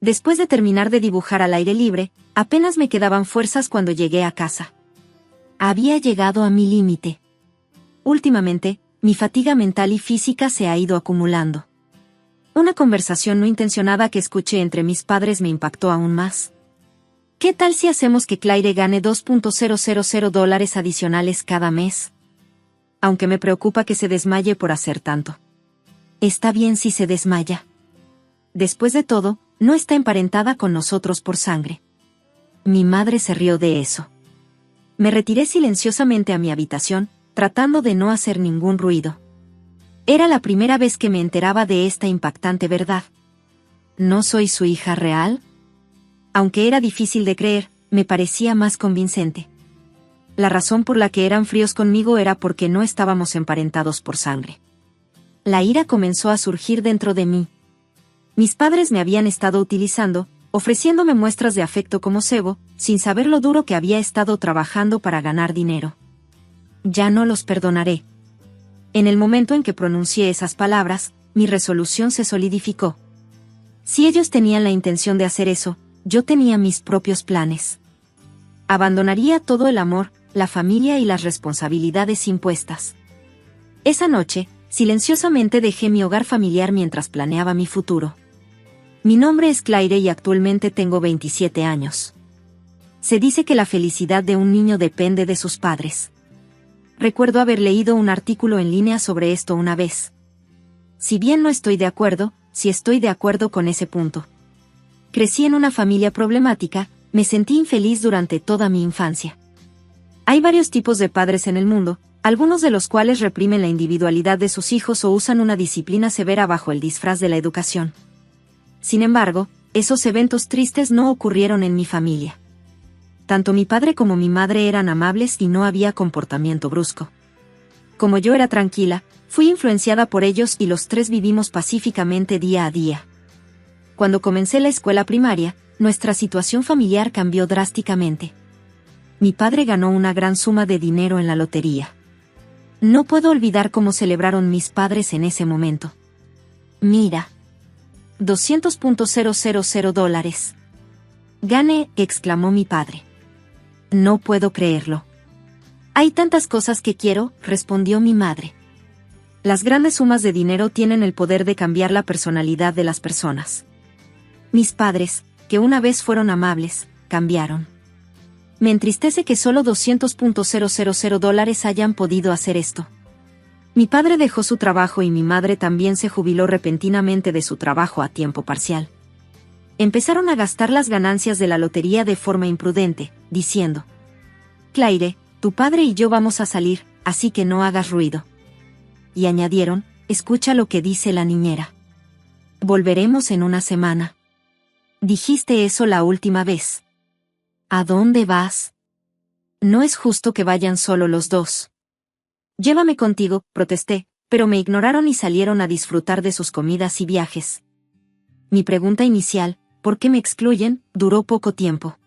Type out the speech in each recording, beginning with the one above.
Después de terminar de dibujar al aire libre, apenas me quedaban fuerzas cuando llegué a casa. Había llegado a mi límite. Últimamente, mi fatiga mental y física se ha ido acumulando. Una conversación no intencionada que escuché entre mis padres me impactó aún más. ¿Qué tal si hacemos que Claire gane $2,000 adicionales cada mes? Aunque me preocupa que se desmaye por hacer tanto. Está bien si se desmaya. Después de todo, no está emparentada con nosotros por sangre. Mi madre se rió de eso. Me retiré silenciosamente a mi habitación, tratando de no hacer ningún ruido. Era la primera vez que me enteraba de esta impactante verdad. ¿No soy su hija real? Aunque era difícil de creer, me parecía más convincente. La razón por la que eran fríos conmigo era porque no estábamos emparentados por sangre. La ira comenzó a surgir dentro de mí. Mis padres me habían estado utilizando, ofreciéndome muestras de afecto como cebo, sin saber lo duro que había estado trabajando para ganar dinero. Ya no los perdonaré. En el momento en que pronuncié esas palabras, mi resolución se solidificó. Si ellos tenían la intención de hacer eso, yo tenía mis propios planes. Abandonaría todo el amor, la familia y las responsabilidades impuestas. Esa noche, silenciosamente dejé mi hogar familiar mientras planeaba mi futuro. Mi nombre es Claire y actualmente tengo 27 años. Se dice que la felicidad de un niño depende de sus padres. Recuerdo haber leído un artículo en línea sobre esto una vez. Si bien no estoy de acuerdo, sí estoy de acuerdo con ese punto. Crecí en una familia problemática, me sentí infeliz durante toda mi infancia. Hay varios tipos de padres en el mundo, algunos de los cuales reprimen la individualidad de sus hijos o usan una disciplina severa bajo el disfraz de la educación. Sin embargo, esos eventos tristes no ocurrieron en mi familia. Tanto mi padre como mi madre eran amables y no había comportamiento brusco. Como yo era tranquila, fui influenciada por ellos y los tres vivimos pacíficamente día a día. Cuando comencé la escuela primaria, nuestra situación familiar cambió drásticamente. Mi padre ganó una gran suma de dinero en la lotería. No puedo olvidar cómo celebraron mis padres en ese momento. Mira. $200,000. Gané, exclamó mi padre. No puedo creerlo. Hay tantas cosas que quiero, respondió mi madre. Las grandes sumas de dinero tienen el poder de cambiar la personalidad de las personas. Mis padres, que una vez fueron amables, cambiaron. Me entristece que solo $200,000 hayan podido hacer esto. Mi padre dejó su trabajo y mi madre también se jubiló repentinamente de su trabajo a tiempo parcial. Empezaron a gastar las ganancias de la lotería de forma imprudente, diciendo: Claire, tu padre y yo vamos a salir, así que no hagas ruido. Y añadieron: escucha lo que dice la niñera. Volveremos en una semana. Dijiste eso la última vez. ¿A dónde vas? No es justo que vayan solo los dos. Llévame contigo, protesté, pero me ignoraron y salieron a disfrutar de sus comidas y viajes. Mi pregunta inicial, ¿por qué me excluyen?, duró poco tiempo.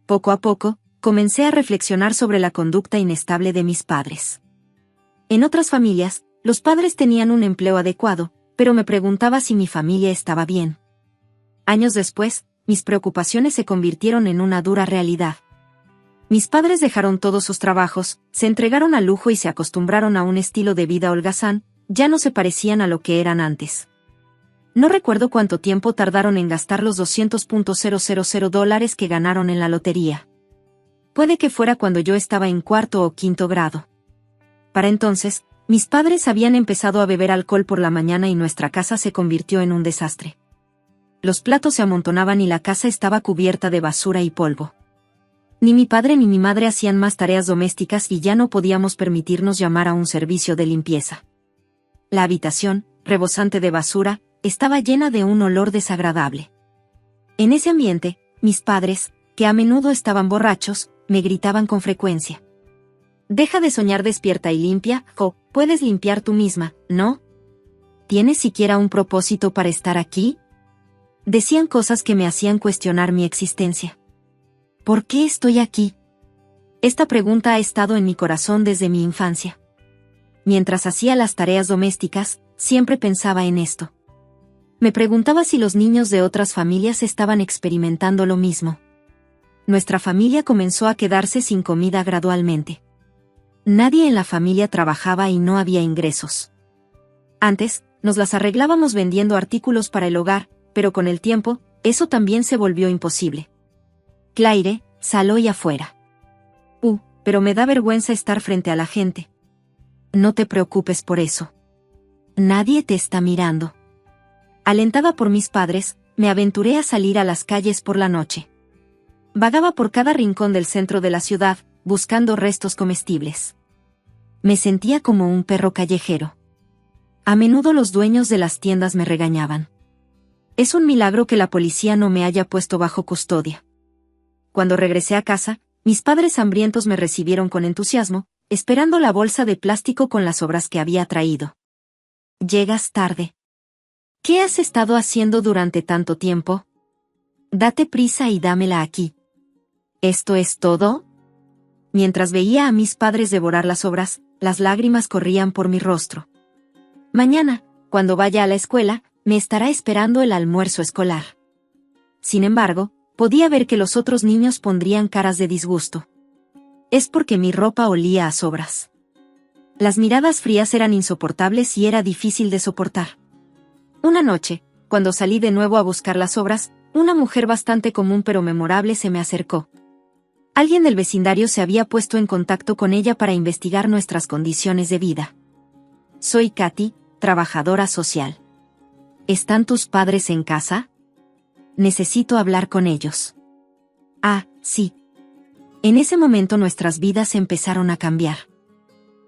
Poco a poco, comencé a reflexionar sobre la conducta inestable de mis padres. En otras familias, los padres tenían un empleo adecuado, pero me preguntaba si mi familia estaba bien. Años después, mis preocupaciones se convirtieron en una dura realidad. Mis padres dejaron todos sus trabajos, se entregaron al lujo y se acostumbraron a un estilo de vida holgazán, ya no se parecían a lo que eran antes. No recuerdo cuánto tiempo tardaron en gastar los $200,000 que ganaron en la lotería. Puede que fuera cuando yo estaba en cuarto o quinto grado. Para entonces, mis padres habían empezado a beber alcohol por la mañana y nuestra casa se convirtió en un desastre. Los platos se amontonaban y la casa estaba cubierta de basura y polvo. Ni mi padre ni mi madre hacían más tareas domésticas y ya no podíamos permitirnos llamar a un servicio de limpieza. La habitación, rebosante de basura, estaba llena de un olor desagradable. En ese ambiente, mis padres, que a menudo estaban borrachos, me gritaban con frecuencia: «Deja de soñar despierta y limpia, Jo, puedes limpiar tú misma, ¿no? ¿Tienes siquiera un propósito para estar aquí?». Decían cosas que me hacían cuestionar mi existencia. ¿Por qué estoy aquí? Esta pregunta ha estado en mi corazón desde mi infancia. Mientras hacía las tareas domésticas, siempre pensaba en esto. Me preguntaba si los niños de otras familias estaban experimentando lo mismo. Nuestra familia comenzó a quedarse sin comida gradualmente. Nadie en la familia trabajaba y no había ingresos. Antes, nos las arreglábamos vendiendo artículos para el hogar, pero con el tiempo, eso también se volvió imposible. Claire, sal hoy afuera. Pero me da vergüenza estar frente a la gente. No te preocupes por eso. Nadie te está mirando. Alentada por mis padres, me aventuré a salir a las calles por la noche. Vagaba por cada rincón del centro de la ciudad, buscando restos comestibles. Me sentía como un perro callejero. A menudo los dueños de las tiendas me regañaban. Es un milagro que la policía no me haya puesto bajo custodia. Cuando regresé a casa, mis padres hambrientos me recibieron con entusiasmo, esperando la bolsa de plástico con las sobras que había traído. Llegas tarde. ¿Qué has estado haciendo durante tanto tiempo? Date prisa y dámela aquí. ¿Esto es todo? Mientras veía a mis padres devorar las sobras, las lágrimas corrían por mi rostro. Mañana, cuando vaya a la escuela, me estará esperando el almuerzo escolar. Sin embargo, podía ver que los otros niños pondrían caras de disgusto. Es porque mi ropa olía a sobras. Las miradas frías eran insoportables y era difícil de soportar. Una noche, cuando salí de nuevo a buscar las sobras, una mujer bastante común pero memorable se me acercó. Alguien del vecindario se había puesto en contacto con ella para investigar nuestras condiciones de vida. Soy Katy, trabajadora social. ¿Están tus padres en casa? Necesito hablar con ellos. Sí. En ese momento nuestras vidas empezaron a cambiar.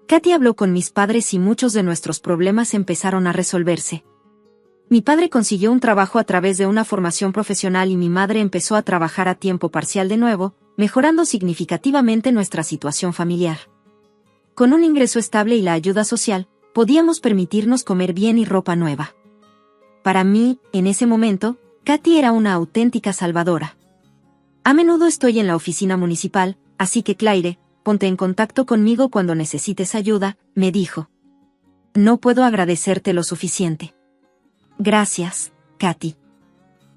Katy habló con mis padres y muchos de nuestros problemas empezaron a resolverse. Mi padre consiguió un trabajo a través de una formación profesional y mi madre empezó a trabajar a tiempo parcial de nuevo, mejorando significativamente nuestra situación familiar. Con un ingreso estable y la ayuda social, podíamos permitirnos comer bien y ropa nueva. Para mí, en ese momento, Katy era una auténtica salvadora. A menudo estoy en la oficina municipal, así que Claire, ponte en contacto conmigo cuando necesites ayuda, me dijo. No puedo agradecerte lo suficiente. Gracias, Katy.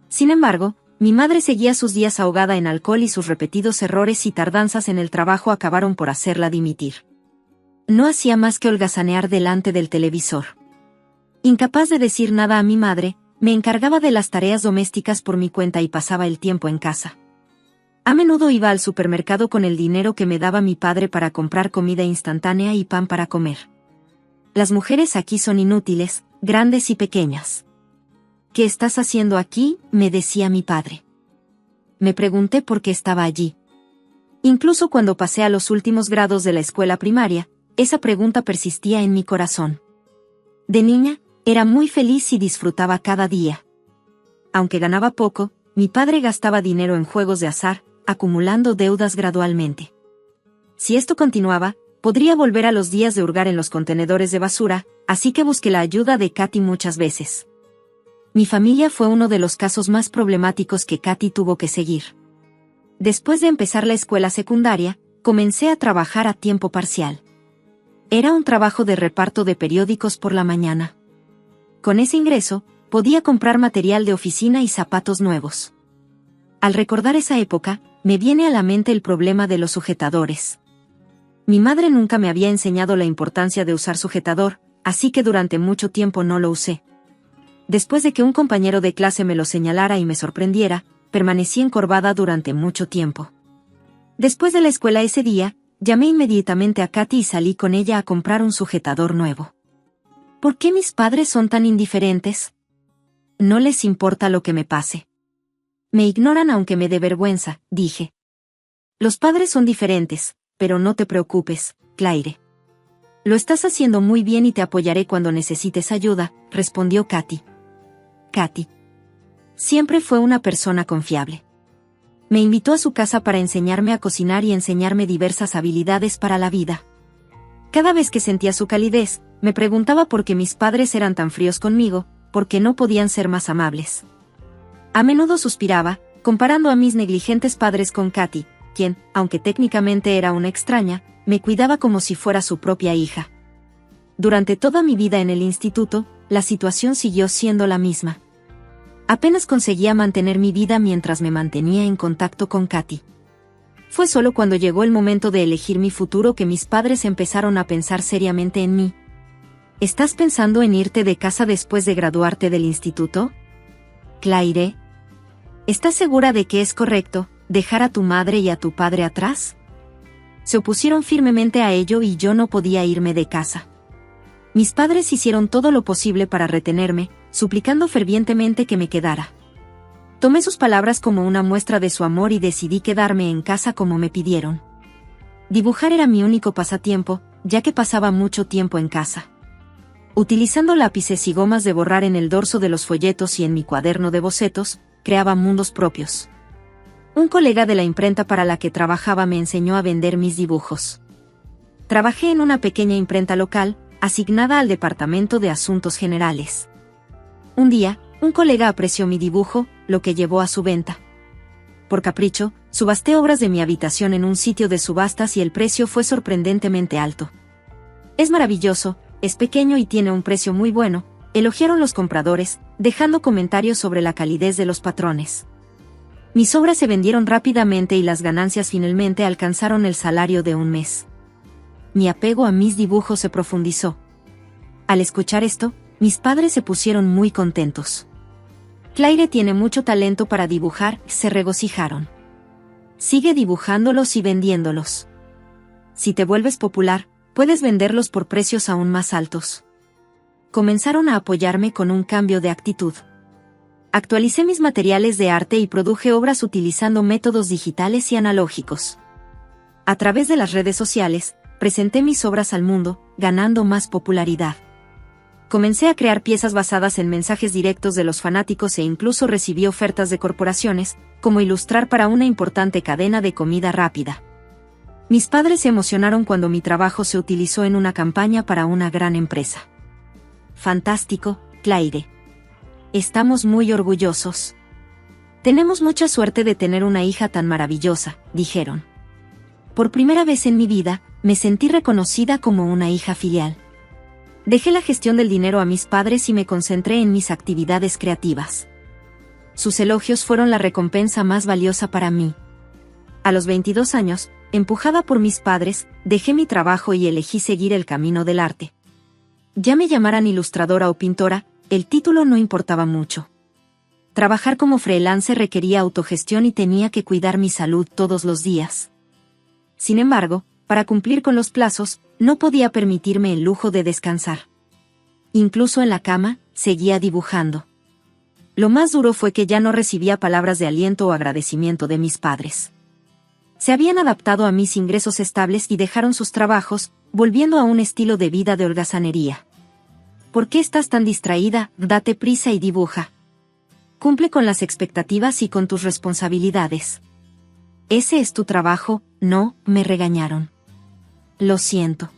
Sin embargo, mi madre seguía sus días ahogada en alcohol y sus repetidos errores y tardanzas en el trabajo acabaron por hacerla dimitir. No hacía más que holgazanear delante del televisor. Incapaz de decir nada a mi madre, me encargaba de las tareas domésticas por mi cuenta y pasaba el tiempo en casa. A menudo iba al supermercado con el dinero que me daba mi padre para comprar comida instantánea y pan para comer. Las mujeres aquí son inútiles, grandes y pequeñas. ¿Qué estás haciendo aquí?, me decía mi padre. Me pregunté por qué estaba allí. Incluso cuando pasé a los últimos grados de la escuela primaria, esa pregunta persistía en mi corazón. De niña, era muy feliz y disfrutaba cada día. Aunque ganaba poco, mi padre gastaba dinero en juegos de azar, acumulando deudas gradualmente. Si esto continuaba, podría volver a los días de hurgar en los contenedores de basura, así que busqué la ayuda de Katy muchas veces. Mi familia fue uno de los casos más problemáticos que Katy tuvo que seguir. Después de empezar la escuela secundaria, comencé a trabajar a tiempo parcial. Era un trabajo de reparto de periódicos por la mañana. Con ese ingreso, podía comprar material de oficina y zapatos nuevos. Al recordar esa época, me viene a la mente el problema de los sujetadores. Mi madre nunca me había enseñado la importancia de usar sujetador, así que durante mucho tiempo no lo usé. Después de que un compañero de clase me lo señalara y me sorprendiera, permanecí encorvada durante mucho tiempo. Después de la escuela ese día, llamé inmediatamente a Katy y salí con ella a comprar un sujetador nuevo. ¿Por qué mis padres son tan indiferentes? No les importa lo que me pase. Me ignoran aunque me dé vergüenza, dije. Los padres son diferentes, pero no te preocupes, Claire. Lo estás haciendo muy bien y te apoyaré cuando necesites ayuda, respondió Katy. Katy. Siempre fue una persona confiable. Me invitó a su casa para enseñarme a cocinar y enseñarme diversas habilidades para la vida. Cada vez que sentía su calidez, me preguntaba por qué mis padres eran tan fríos conmigo, por qué no podían ser más amables. A menudo suspiraba, comparando a mis negligentes padres con Katy, quien, aunque técnicamente era una extraña, me cuidaba como si fuera su propia hija. Durante toda mi vida en el instituto, la situación siguió siendo la misma. Apenas conseguía mantener mi vida mientras me mantenía en contacto con Katy. Fue solo cuando llegó el momento de elegir mi futuro que mis padres empezaron a pensar seriamente en mí. ¿Estás pensando en irte de casa después de graduarte del instituto? Claire, ¿estás segura de que es correcto dejar a tu madre y a tu padre atrás? Se opusieron firmemente a ello y yo no podía irme de casa. Mis padres hicieron todo lo posible para retenerme, suplicando fervientemente que me quedara. Tomé sus palabras como una muestra de su amor y decidí quedarme en casa como me pidieron. Dibujar era mi único pasatiempo, ya que pasaba mucho tiempo en casa. Utilizando lápices y gomas de borrar en el dorso de los folletos y en mi cuaderno de bocetos, creaba mundos propios. Un colega de la imprenta para la que trabajaba me enseñó a vender mis dibujos. Trabajé en una pequeña imprenta local, asignada al Departamento de Asuntos Generales. Un día, un colega apreció mi dibujo, lo que llevó a su venta. Por capricho, subasté obras de mi habitación en un sitio de subastas y el precio fue sorprendentemente alto. Es maravilloso, es pequeño y tiene un precio muy bueno, elogiaron los compradores, dejando comentarios sobre la calidez de los patrones. Mis obras se vendieron rápidamente y las ganancias finalmente alcanzaron el salario de un mes. Mi apego a mis dibujos se profundizó. Al escuchar esto, mis padres se pusieron muy contentos. Claire tiene mucho talento para dibujar, se regocijaron. Sigue dibujándolos y vendiéndolos. Si te vuelves popular, puedes venderlos por precios aún más altos. Comenzaron a apoyarme con un cambio de actitud. Actualicé mis materiales de arte y produje obras utilizando métodos digitales y analógicos. A través de las redes sociales, presenté mis obras al mundo, ganando más popularidad. Comencé a crear piezas basadas en mensajes directos de los fanáticos e incluso recibí ofertas de corporaciones, como ilustrar para una importante cadena de comida rápida. Mis padres se emocionaron cuando mi trabajo se utilizó en una campaña para una gran empresa. Fantástico, Claire. Estamos muy orgullosos. Tenemos mucha suerte de tener una hija tan maravillosa, dijeron. Por primera vez en mi vida, me sentí reconocida como una hija filial. Dejé la gestión del dinero a mis padres y me concentré en mis actividades creativas. Sus elogios fueron la recompensa más valiosa para mí. A los 22 años, empujada por mis padres, dejé mi trabajo y elegí seguir el camino del arte. Ya me llamaran ilustradora o pintora, el título no importaba mucho. Trabajar como freelancer requería autogestión y tenía que cuidar mi salud todos los días. Sin embargo, para cumplir con los plazos, no podía permitirme el lujo de descansar. Incluso en la cama, seguía dibujando. Lo más duro fue que ya no recibía palabras de aliento o agradecimiento de mis padres. Se habían adaptado a mis ingresos estables y dejaron sus trabajos, volviendo a un estilo de vida de holgazanería. ¿Por qué estás tan distraída? Date prisa y dibuja. Cumple con las expectativas y con tus responsabilidades. Ese es tu trabajo, no, me regañaron. Lo siento.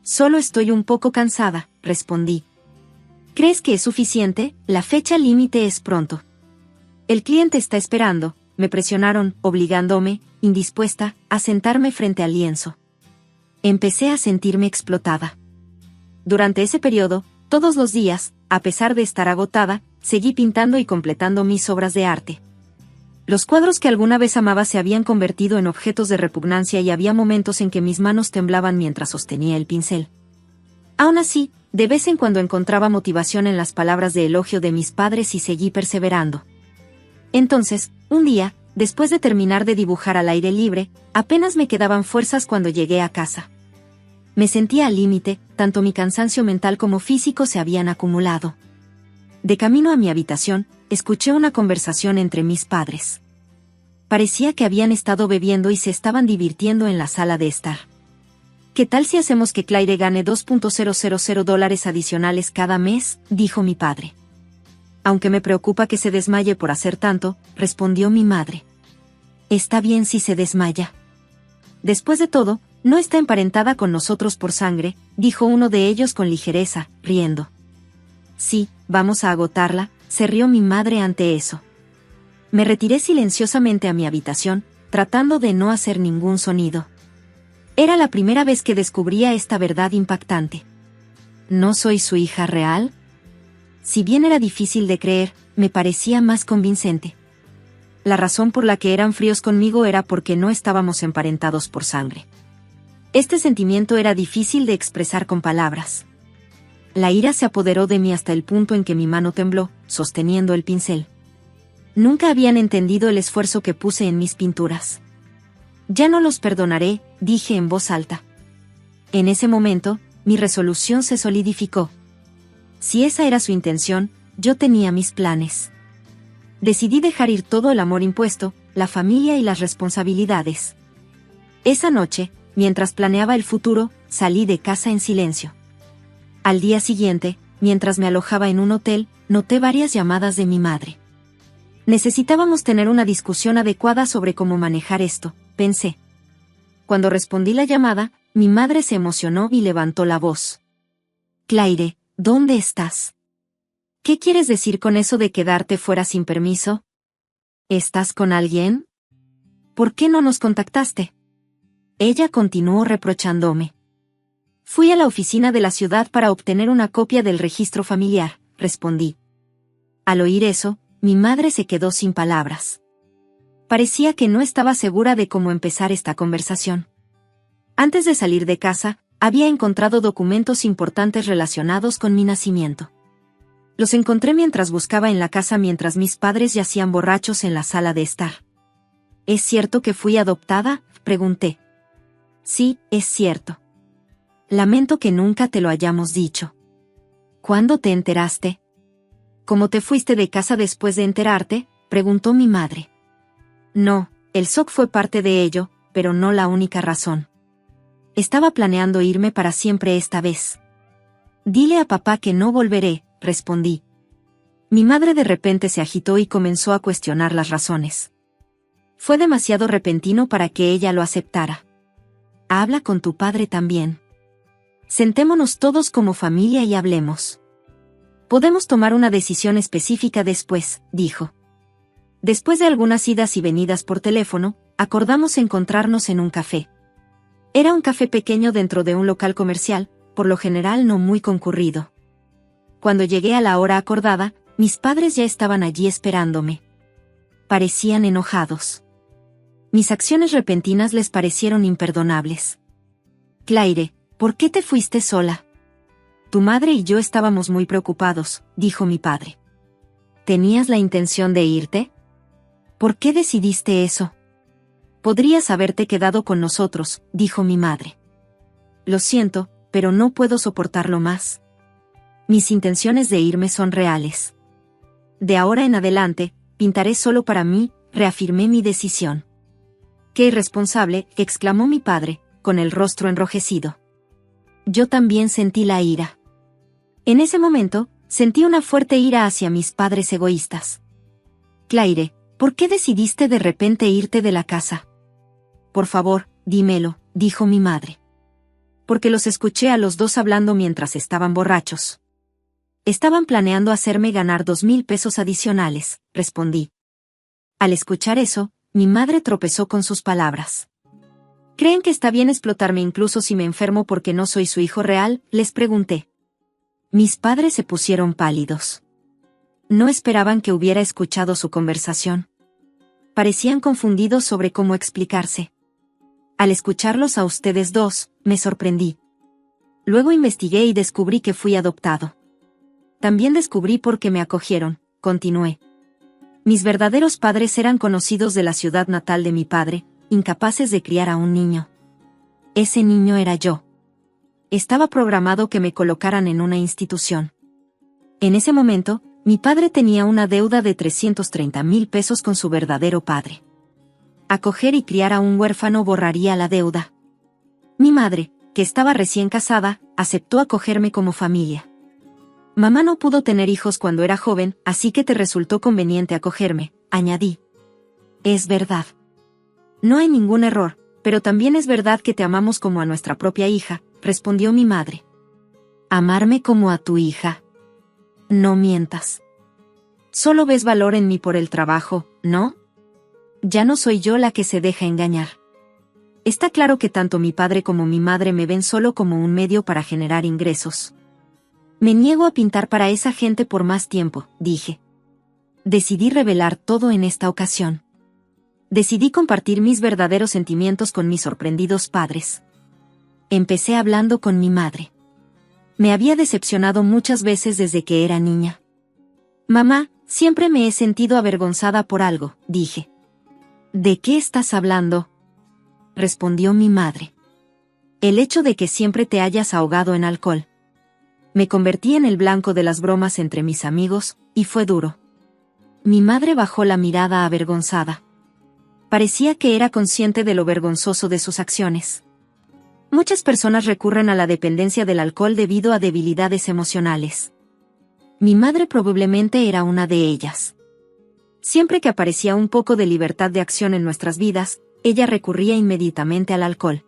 Solo estoy un poco cansada, respondí. ¿Crees que es suficiente? La fecha límite es pronto. El cliente está esperando, me presionaron, obligándome, indispuesta, a sentarme frente al lienzo. Empecé a sentirme explotada. Durante ese periodo, todos los días, a pesar de estar agotada, seguí pintando y completando mis obras de arte. Los cuadros que alguna vez amaba se habían convertido en objetos de repugnancia y había momentos en que mis manos temblaban mientras sostenía el pincel. Aún así, de vez en cuando encontraba motivación en las palabras de elogio de mis padres y seguí perseverando. Entonces, un día, después de terminar de dibujar al aire libre, apenas me quedaban fuerzas cuando llegué a casa. Me sentía al límite, tanto mi cansancio mental como físico se habían acumulado. De camino a mi habitación, escuché una conversación entre mis padres. Parecía que habían estado bebiendo y se estaban divirtiendo en la sala de estar. ¿Qué tal si hacemos que Claire gane $2,000 adicionales cada mes?, dijo mi padre. Aunque me preocupa que se desmaye por hacer tanto, respondió mi madre. Está bien si se desmaya. Después de todo, no está emparentada con nosotros por sangre, dijo uno de ellos con ligereza, riendo. Sí, vamos a agotarla, se rió mi madre ante eso. Me retiré silenciosamente a mi habitación, tratando de no hacer ningún sonido. Era la primera vez que descubría esta verdad impactante. ¿No soy su hija real? Si bien era difícil de creer, me parecía más convincente. La razón por la que eran fríos conmigo era porque no estábamos emparentados por sangre. Este sentimiento era difícil de expresar con palabras. La ira se apoderó de mí hasta el punto en que mi mano tembló, sosteniendo el pincel. Nunca habían entendido el esfuerzo que puse en mis pinturas. Ya no los perdonaré, dije en voz alta. En ese momento, mi resolución se solidificó. Si esa era su intención, yo tenía mis planes. Decidí dejar ir todo el amor impuesto, la familia y las responsabilidades. Esa noche, mientras planeaba el futuro, salí de casa en silencio. Al día siguiente, mientras me alojaba en un hotel, noté varias llamadas de mi madre. Necesitábamos tener una discusión adecuada sobre cómo manejar esto, pensé. Cuando respondí la llamada, mi madre se emocionó y levantó la voz. Claire, ¿dónde estás? ¿Qué quieres decir con eso de quedarte fuera sin permiso? ¿Estás con alguien? ¿Por qué no nos contactaste? Ella continuó reprochándome. Fui a la oficina de la ciudad para obtener una copia del registro familiar, respondí. Al oír eso, mi madre se quedó sin palabras. Parecía que no estaba segura de cómo empezar esta conversación. Antes de salir de casa, había encontrado documentos importantes relacionados con mi nacimiento. Los encontré mientras buscaba en la casa mientras mis padres yacían borrachos en la sala de estar. ¿Es cierto que fui adoptada?, pregunté. Sí, es cierto. Lamento que nunca te lo hayamos dicho. ¿Cuándo te enteraste? ¿Cómo te fuiste de casa después de enterarte?, preguntó mi madre. No, el shock fue parte de ello, pero no la única razón. Estaba planeando irme para siempre esta vez. Dile a papá que no volveré, respondí. Mi madre de repente se agitó y comenzó a cuestionar las razones. Fue demasiado repentino para que ella lo aceptara. Habla con tu padre también. Sentémonos todos como familia y hablemos. Podemos tomar una decisión específica después, dijo. Después de algunas idas y venidas por teléfono, acordamos encontrarnos en un café. Era un café pequeño dentro de un local comercial, por lo general no muy concurrido. Cuando llegué a la hora acordada, mis padres ya estaban allí esperándome. Parecían enojados. Mis acciones repentinas les parecieron imperdonables. Claire, ¿por qué te fuiste sola? Tu madre y yo estábamos muy preocupados, dijo mi padre. ¿Tenías la intención de irte? ¿Por qué decidiste eso? Podrías haberte quedado con nosotros, dijo mi madre. Lo siento, pero no puedo soportarlo más. Mis intenciones de irme son reales. De ahora en adelante, pintaré solo para mí, reafirmé mi decisión. ¡Qué irresponsable!, exclamó mi padre, con el rostro enrojecido. Yo también sentí la ira. En ese momento, sentí una fuerte ira hacia mis padres egoístas. Claire, ¿por qué decidiste de repente irte de la casa? Por favor, dímelo, dijo mi madre. Porque los escuché a los dos hablando mientras estaban borrachos. Estaban planeando hacerme ganar 2,000 pesos adicionales, respondí. Al escuchar eso, mi madre tropezó con sus palabras. ¿Creen que está bien explotarme incluso si me enfermo porque no soy su hijo real?, les pregunté. Mis padres se pusieron pálidos. No esperaban que hubiera escuchado su conversación. Parecían confundidos sobre cómo explicarse. Al escucharlos a ustedes dos, me sorprendí. Luego investigué y descubrí que fui adoptado. También descubrí por qué me acogieron, continué. Mis verdaderos padres eran conocidos de la ciudad natal de mi padre, incapaces de criar a un niño. Ese niño era yo. Estaba programado que me colocaran en una institución. En ese momento, mi padre tenía una deuda de 330,000 pesos con su verdadero padre. Acoger y criar a un huérfano borraría la deuda. Mi madre, que estaba recién casada, aceptó acogerme como familia. Mamá no pudo tener hijos cuando era joven, así que te resultó conveniente acogerme, añadí. Es verdad. No hay ningún error, pero también es verdad que te amamos como a nuestra propia hija, respondió mi madre. ¿Amarme como a tu hija? No mientas. Solo ves valor en mí por el trabajo, ¿no? Ya no soy yo la que se deja engañar. Está claro que tanto mi padre como mi madre me ven solo como un medio para generar ingresos. Me niego a pintar para esa gente por más tiempo, dije. Decidí revelar todo en esta ocasión. Decidí compartir mis verdaderos sentimientos con mis sorprendidos padres. Empecé hablando con mi madre. Me había decepcionado muchas veces desde que era niña. Mamá, siempre me he sentido avergonzada por algo, dije. ¿De qué estás hablando?, respondió mi madre. El hecho de que siempre te hayas ahogado en alcohol. Me convertí en el blanco de las bromas entre mis amigos, y fue duro. Mi madre bajó la mirada avergonzada. Parecía que era consciente de lo vergonzoso de sus acciones. Muchas personas recurren a la dependencia del alcohol debido a debilidades emocionales. Mi madre probablemente era una de ellas. Siempre que aparecía un poco de libertad de acción en nuestras vidas, ella recurría inmediatamente al alcohol.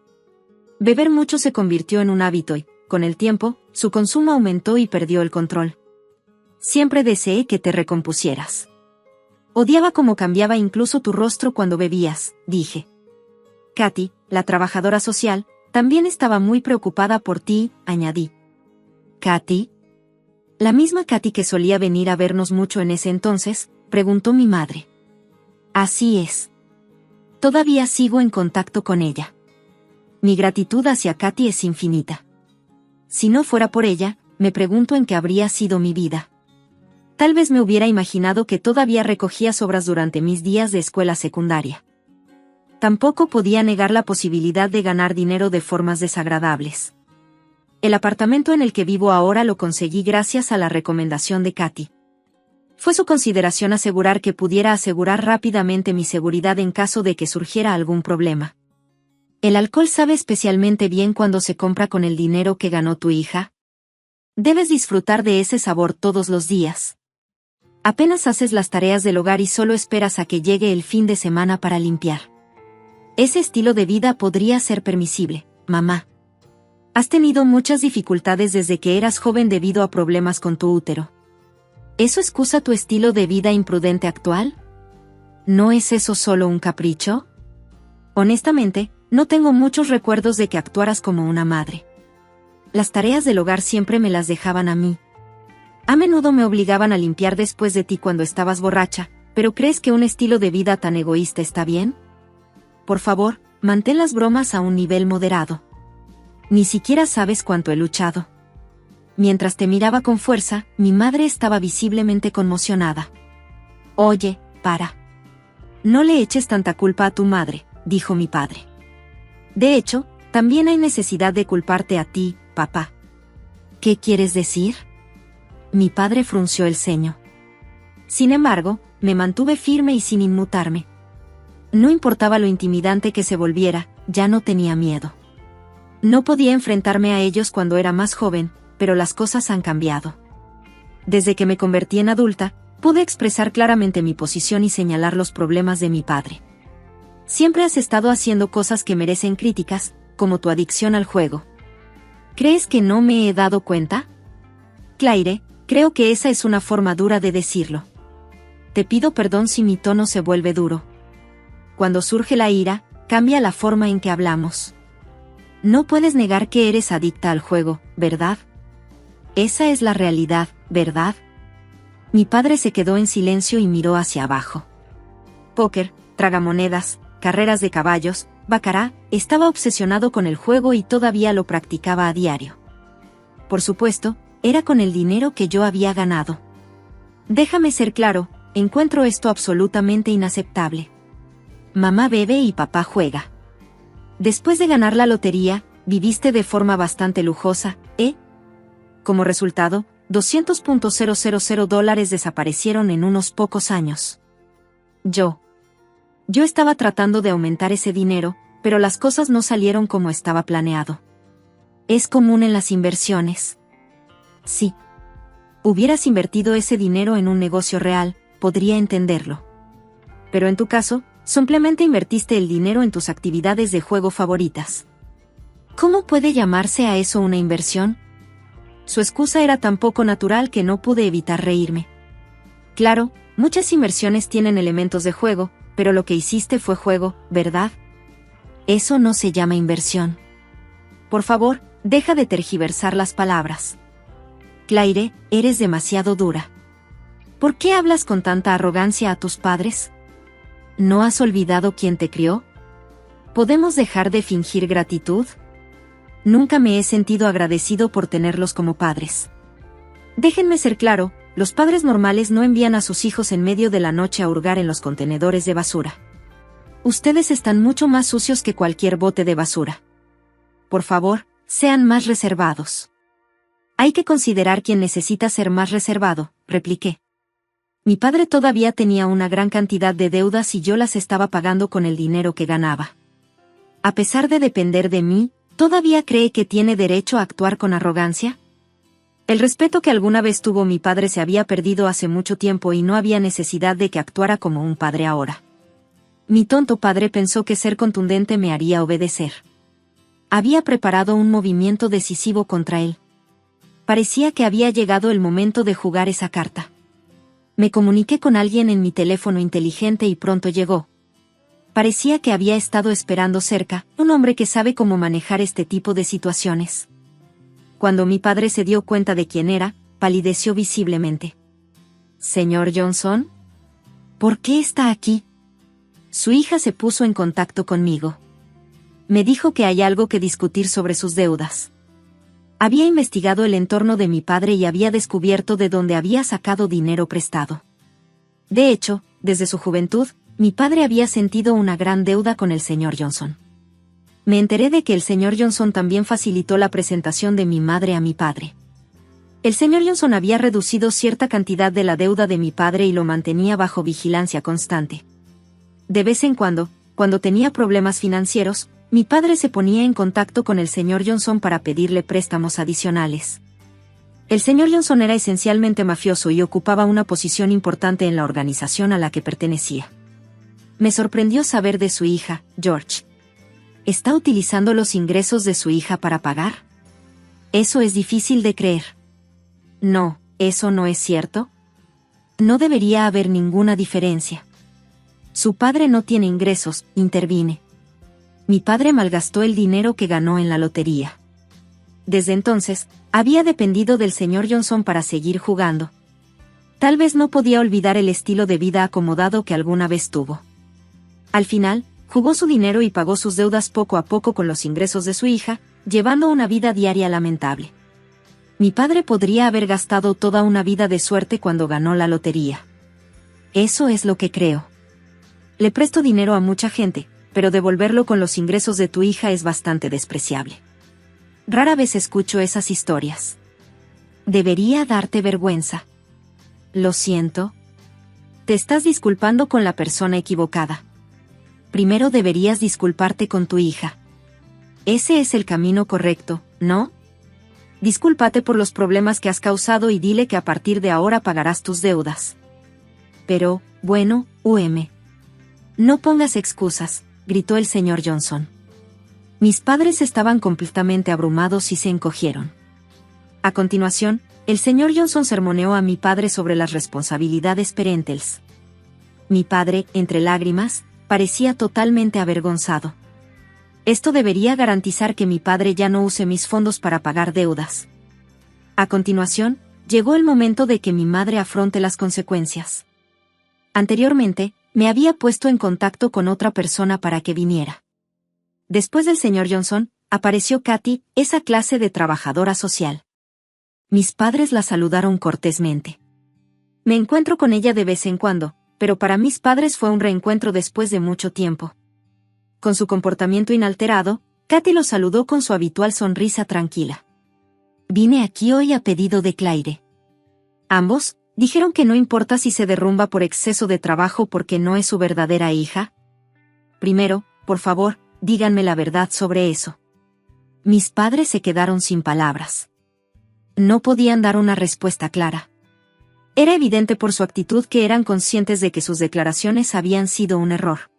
Beber mucho se convirtió en un hábito y, con el tiempo, su consumo aumentó y perdió el control. Siempre deseé que te recompusieras. Odiaba cómo cambiaba incluso tu rostro cuando bebías, dije. Katy, la trabajadora social, también estaba muy preocupada por ti, añadí. ¿Katy? La misma Katy que solía venir a vernos mucho en ese entonces, preguntó mi madre. Así es. Todavía sigo en contacto con ella. Mi gratitud hacia Katy es infinita. Si no fuera por ella, me pregunto en qué habría sido mi vida. Tal vez me hubiera imaginado que todavía recogía sobras durante mis días de escuela secundaria. Tampoco podía negar la posibilidad de ganar dinero de formas desagradables. El apartamento en el que vivo ahora lo conseguí gracias a la recomendación de Katy. Fue su consideración asegurar que pudiera asegurar rápidamente mi seguridad en caso de que surgiera algún problema. ¿El alcohol sabe especialmente bien cuando se compra con el dinero que ganó tu hija? Debes disfrutar de ese sabor todos los días. Apenas haces las tareas del hogar y solo esperas a que llegue el fin de semana para limpiar. Ese estilo de vida podría ser permisible, mamá. Has tenido muchas dificultades desde que eras joven debido a problemas con tu útero. ¿Eso excusa tu estilo de vida imprudente actual? ¿No es eso solo un capricho? Honestamente, no tengo muchos recuerdos de que actuaras como una madre. Las tareas del hogar siempre me las dejaban a mí. A menudo me obligaban a limpiar después de ti cuando estabas borracha, pero ¿crees que un estilo de vida tan egoísta está bien? Por favor, mantén las bromas a un nivel moderado. Ni siquiera sabes cuánto he luchado. Mientras te miraba con fuerza, mi madre estaba visiblemente conmocionada. Oye, para. No le eches tanta culpa a tu madre, dijo mi padre. De hecho, también hay necesidad de culparte a ti, papá. ¿Qué quieres decir? Mi padre frunció el ceño. Sin embargo, me mantuve firme y sin inmutarme. No importaba lo intimidante que se volviera, ya no tenía miedo. No podía enfrentarme a ellos cuando era más joven, pero las cosas han cambiado. Desde que me convertí en adulta, pude expresar claramente mi posición y señalar los problemas de mi padre. Siempre has estado haciendo cosas que merecen críticas, como tu adicción al juego. ¿Crees que no me he dado cuenta? Claire, creo que esa es una forma dura de decirlo. Te pido perdón si mi tono se vuelve duro. Cuando surge la ira, cambia la forma en que hablamos. No puedes negar que eres adicta al juego, ¿verdad? Esa es la realidad, ¿verdad? Mi padre se quedó en silencio y miró hacia abajo. Póker, tragamonedas, carreras de caballos, baccarat, estaba obsesionado con el juego y todavía lo practicaba a diario. Por supuesto, era con el dinero que yo había ganado. Déjame ser claro, encuentro esto absolutamente inaceptable. Mamá bebe y papá juega. Después de ganar la lotería, viviste de forma bastante lujosa, ¿eh? Como resultado, $200,000 desaparecieron en unos pocos años. Yo estaba tratando de aumentar ese dinero, pero las cosas no salieron como estaba planeado. Es común en las inversiones. Sí. Hubieras invertido ese dinero en un negocio real, podría entenderlo. Pero en tu caso, simplemente invertiste el dinero en tus actividades de juego favoritas. ¿Cómo puede llamarse a eso una inversión? Su excusa era tan poco natural que no pude evitar reírme. Claro, muchas inversiones tienen elementos de juego, pero lo que hiciste fue juego, ¿verdad? Eso no se llama inversión. Por favor, deja de tergiversar las palabras. Claire, eres demasiado dura. ¿Por qué hablas con tanta arrogancia a tus padres? ¿No has olvidado quién te crió? ¿Podemos dejar de fingir gratitud? Nunca me he sentido agradecido por tenerlos como padres. Déjenme ser claro, los padres normales no envían a sus hijos en medio de la noche a hurgar en los contenedores de basura. Ustedes están mucho más sucios que cualquier bote de basura. Por favor, sean más reservados. Hay que considerar quién necesita ser más reservado, repliqué. Mi padre todavía tenía una gran cantidad de deudas y yo las estaba pagando con el dinero que ganaba. A pesar de depender de mí, ¿todavía cree que tiene derecho a actuar con arrogancia? El respeto que alguna vez tuvo mi padre se había perdido hace mucho tiempo y no había necesidad de que actuara como un padre ahora. Mi tonto padre pensó que ser contundente me haría obedecer. Había preparado un movimiento decisivo contra él. Parecía que había llegado el momento de jugar esa carta. Me comuniqué con alguien en mi teléfono inteligente y pronto llegó. Parecía que había estado esperando cerca, un hombre que sabe cómo manejar este tipo de situaciones. Cuando mi padre se dio cuenta de quién era, palideció visiblemente. «Señor Johnson, ¿por qué está aquí?» Su hija se puso en contacto conmigo. Me dijo que hay algo que discutir sobre sus deudas. Había investigado el entorno de mi padre y había descubierto de dónde había sacado dinero prestado. De hecho, desde su juventud, mi padre había sentido una gran deuda con el señor Johnson. Me enteré de que el señor Johnson también facilitó la presentación de mi madre a mi padre. El señor Johnson había reducido cierta cantidad de la deuda de mi padre y lo mantenía bajo vigilancia constante. De vez en cuando tenía problemas financieros, mi padre se ponía en contacto con el señor Johnson para pedirle préstamos adicionales. El señor Johnson era esencialmente mafioso y ocupaba una posición importante en la organización a la que pertenecía. Me sorprendió saber de su hija, George. ¿Está utilizando los ingresos de su hija para pagar? Eso es difícil de creer. No, eso no es cierto. No debería haber ninguna diferencia. Su padre no tiene ingresos, intervine. Mi padre malgastó el dinero que ganó en la lotería. Desde entonces, había dependido del señor Johnson para seguir jugando. Tal vez no podía olvidar el estilo de vida acomodado que alguna vez tuvo. Al final, jugó su dinero y pagó sus deudas poco a poco con los ingresos de su hija, llevando una vida diaria lamentable. Mi padre podría haber gastado toda una vida de suerte cuando ganó la lotería. Eso es lo que creo. Le presto dinero a mucha gente, pero devolverlo con los ingresos de tu hija es bastante despreciable. Rara vez escucho esas historias. Debería darte vergüenza. Lo siento. Te estás disculpando con la persona equivocada. Primero deberías disculparte con tu hija. Ese es el camino correcto, ¿no? Discúlpate por los problemas que has causado y dile que a partir de ahora pagarás tus deudas. Pero, bueno, no pongas excusas, gritó el señor Johnson. Mis padres estaban completamente abrumados y se encogieron. A continuación, el señor Johnson sermoneó a mi padre sobre las responsabilidades parentales. Mi padre, entre lágrimas, parecía totalmente avergonzado. Esto debería garantizar que mi padre ya no use mis fondos para pagar deudas. A continuación, llegó el momento de que mi madre afronte las consecuencias. Anteriormente, me había puesto en contacto con otra persona para que viniera. Después del señor Johnson, apareció Katy, esa clase de trabajadora social. Mis padres la saludaron cortésmente. Me encuentro con ella de vez en cuando, pero para mis padres fue un reencuentro después de mucho tiempo. Con su comportamiento inalterado, Katy lo saludó con su habitual sonrisa tranquila. Vine aquí hoy a pedido de Claire. Ambos dijeron que no importa si se derrumba por exceso de trabajo porque no es su verdadera hija. Primero, por favor, díganme la verdad sobre eso. Mis padres se quedaron sin palabras. No podían dar una respuesta clara. Era evidente por su actitud que eran conscientes de que sus declaraciones habían sido un error.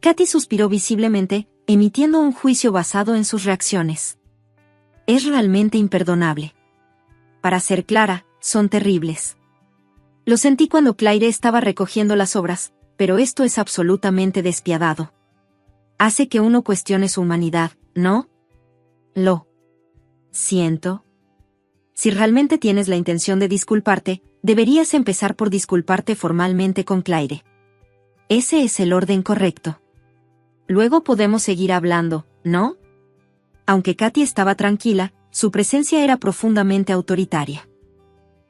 Katy suspiró visiblemente, emitiendo un juicio basado en sus reacciones. Es realmente imperdonable. Para ser clara, son terribles. Lo sentí cuando Claire estaba recogiendo las obras, pero esto es absolutamente despiadado. Hace que uno cuestione su humanidad, ¿no? Lo siento. Si realmente tienes la intención de disculparte, deberías empezar por disculparte formalmente con Claire. Ese es el orden correcto. Luego podemos seguir hablando, ¿no? Aunque Katy estaba tranquila, su presencia era profundamente autoritaria.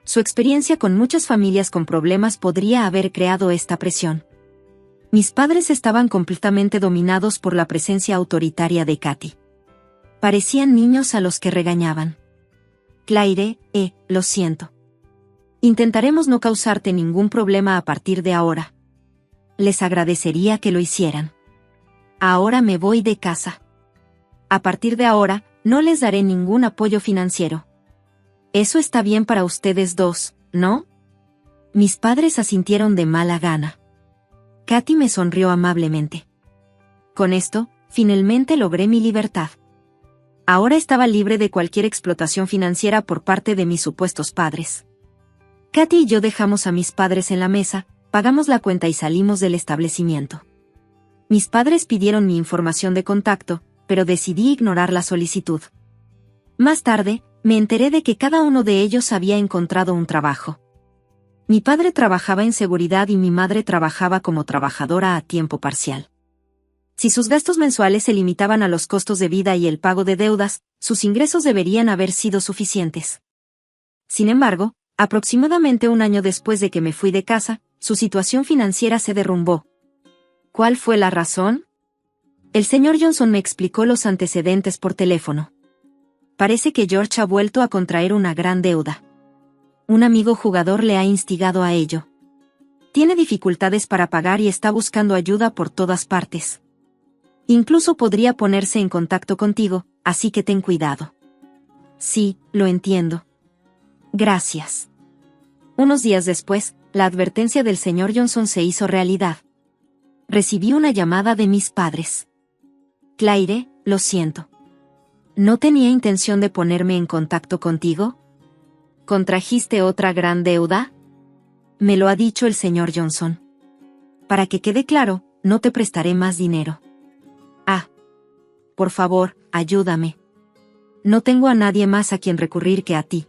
Su experiencia con muchas familias con problemas podría haber creado esta presión. Mis padres estaban completamente dominados por la presencia autoritaria de Katy. Parecían niños a los que regañaban. Claire, lo siento. Intentaremos no causarte ningún problema a partir de ahora. Les agradecería que lo hicieran. Ahora me voy de casa. A partir de ahora, no les daré ningún apoyo financiero. Eso está bien para ustedes dos, ¿no? Mis padres asintieron de mala gana. Katy me sonrió amablemente. Con esto, finalmente logré mi libertad. Ahora estaba libre de cualquier explotación financiera por parte de mis supuestos padres. Katy y yo dejamos a mis padres en la mesa, pagamos la cuenta y salimos del establecimiento. Mis padres pidieron mi información de contacto, pero decidí ignorar la solicitud. Más tarde, me enteré de que cada uno de ellos había encontrado un trabajo. Mi padre trabajaba en seguridad y mi madre trabajaba como trabajadora a tiempo parcial. Si sus gastos mensuales se limitaban a los costos de vida y el pago de deudas, sus ingresos deberían haber sido suficientes. Sin embargo, aproximadamente un año después de que me fui de casa, su situación financiera se derrumbó. ¿Cuál fue la razón? El señor Johnson me explicó los antecedentes por teléfono. Parece que George ha vuelto a contraer una gran deuda. Un amigo jugador le ha instigado a ello. Tiene dificultades para pagar y está buscando ayuda por todas partes. Incluso podría ponerse en contacto contigo, así que ten cuidado. Sí, lo entiendo. Gracias. Unos días después, la advertencia del señor Johnson se hizo realidad. Recibí una llamada de mis padres. Claire, lo siento. ¿No tenía intención de ponerme en contacto contigo? ¿Contrajiste otra gran deuda? Me lo ha dicho el señor Johnson. Para que quede claro, no te prestaré más dinero. Por favor, ayúdame. No tengo a nadie más a quien recurrir que a ti.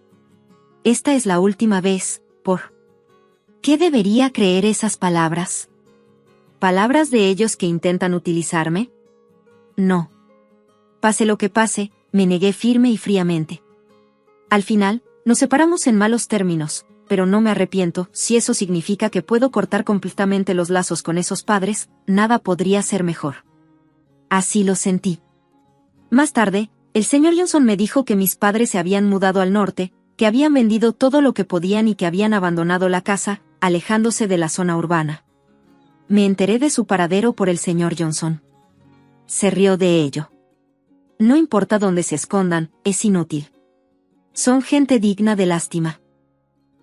Esta es la última vez, ¿por qué debería creer esas palabras? ¿Palabras de ellos que intentan utilizarme? No. Pase lo que pase, me negué firme y fríamente. Al final, nos separamos en malos términos, pero no me arrepiento. Si eso significa que puedo cortar completamente los lazos con esos padres, nada podría ser mejor. Así lo sentí. Más tarde, el señor Johnson me dijo que mis padres se habían mudado al norte, que habían vendido todo lo que podían y que habían abandonado la casa, alejándose de la zona urbana. Me enteré de su paradero por el señor Johnson. Se rió de ello. No importa dónde se escondan, es inútil. Son gente digna de lástima.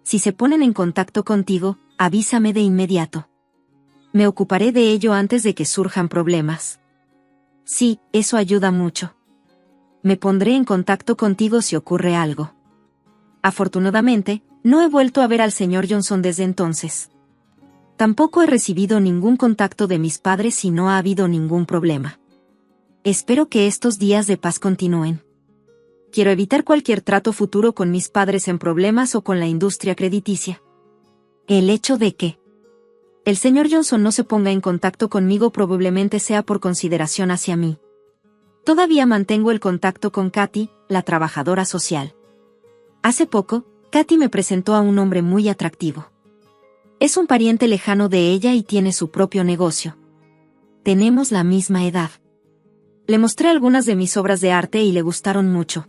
Si se ponen en contacto contigo, avísame de inmediato. Me ocuparé de ello antes de que surjan problemas. Sí, eso ayuda mucho. Me pondré en contacto contigo si ocurre algo. Afortunadamente, no he vuelto a ver al señor Johnson desde entonces. Tampoco he recibido ningún contacto de mis padres y no ha habido ningún problema. Espero que estos días de paz continúen. Quiero evitar cualquier trato futuro con mis padres en problemas o con la industria crediticia. El hecho de que el señor Johnson no se ponga en contacto conmigo probablemente sea por consideración hacia mí. Todavía mantengo el contacto con Katy, la trabajadora social. Hace poco, Katy me presentó a un hombre muy atractivo. Es un pariente lejano de ella y tiene su propio negocio. Tenemos la misma edad. Le mostré algunas de mis obras de arte y le gustaron mucho.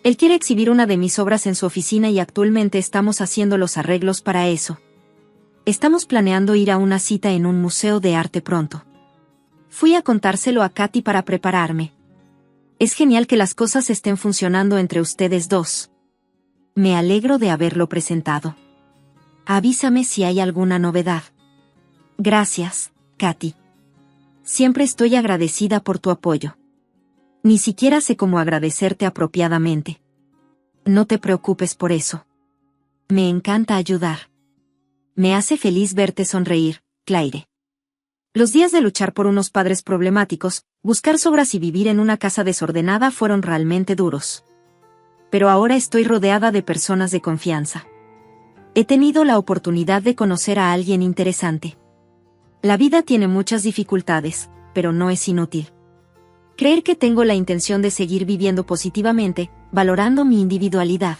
Él quiere exhibir una de mis obras en su oficina y actualmente estamos haciendo los arreglos para eso. Estamos planeando ir a una cita en un museo de arte pronto. Fui a contárselo a Katy para prepararme. Es genial que las cosas estén funcionando entre ustedes dos. Me alegro de haberlo presentado. Avísame si hay alguna novedad. Gracias, Katy. Siempre estoy agradecida por tu apoyo. Ni siquiera sé cómo agradecerte apropiadamente. No te preocupes por eso. Me encanta ayudar. Me hace feliz verte sonreír, Claire. Los días de luchar por unos padres problemáticos, buscar sobras y vivir en una casa desordenada fueron realmente duros. pero ahora estoy rodeada de personas de confianza. He tenido la oportunidad de conocer a alguien interesante. La vida tiene muchas dificultades, pero no es inútil. Creer que tengo la intención de seguir viviendo positivamente, valorando mi individualidad.